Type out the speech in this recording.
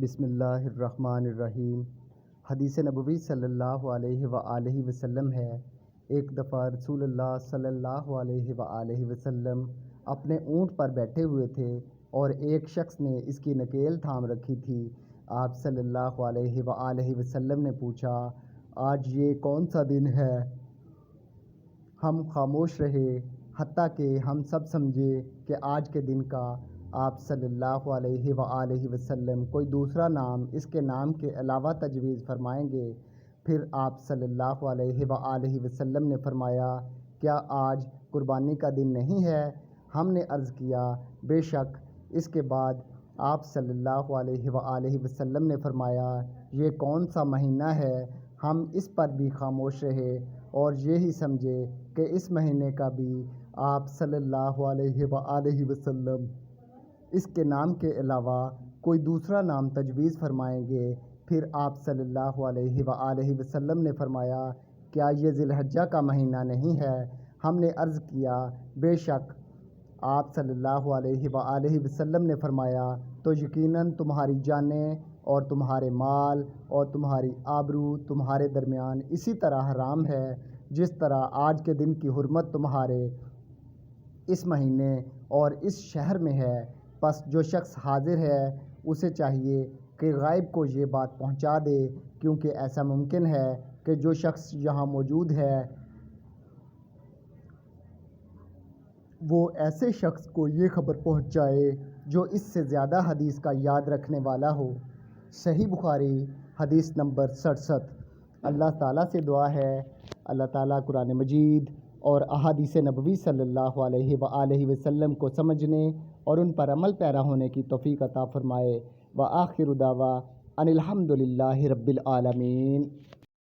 بسم اللہ الرحمن الرحیم۔ حدیث نبوی صلی اللہ علیہ وآلہ وسلم ہے، ایک دفعہ رسول اللہ صلی اللہ علیہ وآلہ وسلم اپنے اونٹ پر بیٹھے ہوئے تھے اور ایک شخص نے اس کی نکیل تھام رکھی تھی۔ آپ صلی اللہ علیہ وآلہ وسلم نے پوچھا، آج یہ کون سا دن ہے؟ ہم خاموش رہے حتیٰ کہ ہم سب سمجھے کہ آج کے دن کا آپ صلی اللہ علیہ وآلہ وسلم کوئی دوسرا نام اس کے نام کے علاوہ تجویز فرمائیں گے۔ پھر آپ صلی اللہ علیہ وآلہ وسلم نے فرمایا، کیا آج قربانی کا دن نہیں ہے؟ ہم نے عرض کیا، بے شک۔ اس کے بعد آپ صلی اللہ علیہ وآلہ وسلم نے فرمایا، یہ کون سا مہینہ ہے؟ ہم اس پر بھی خاموش رہے اور یہی سمجھے کہ اس مہینے کا بھی آپ صلی اللہ علیہ وآلہ وسلم اس کے نام کے علاوہ کوئی دوسرا نام تجویز فرمائیں گے۔ پھر آپ صلی اللہ علیہ وآلہ وسلم نے فرمایا، کیا یہ ذی الحجہ کا مہینہ نہیں ہے؟ ہم نے عرض کیا، بے شک۔ آپ صلی اللہ علیہ وآلہ وسلم نے فرمایا، تو یقیناً تمہاری جانیں اور تمہارے مال اور تمہاری آبرو تمہارے درمیان اسی طرح حرام ہے جس طرح آج کے دن کی حرمت تمہارے اس مہینے اور اس شہر میں ہے۔ پس جو شخص حاضر ہے اسے چاہیے کہ غائب کو یہ بات پہنچا دے، کیونکہ ایسا ممکن ہے کہ جو شخص یہاں موجود ہے وہ ایسے شخص کو یہ خبر پہنچائے جو اس سے زیادہ حدیث کا یاد رکھنے والا ہو۔ صحیح بخاری حدیث نمبر 67۔ اللہ تعالیٰ سے دعا ہے اللہ تعالیٰ قرآن مجید اور احادیث نبوی صلی اللہ علیہ وآلہ وسلم کو سمجھنے اور ان پر عمل پیرا ہونے کی توفیق عطا فرمائے۔ وآخر دعوانا ان الحمد للہ رب العالمین۔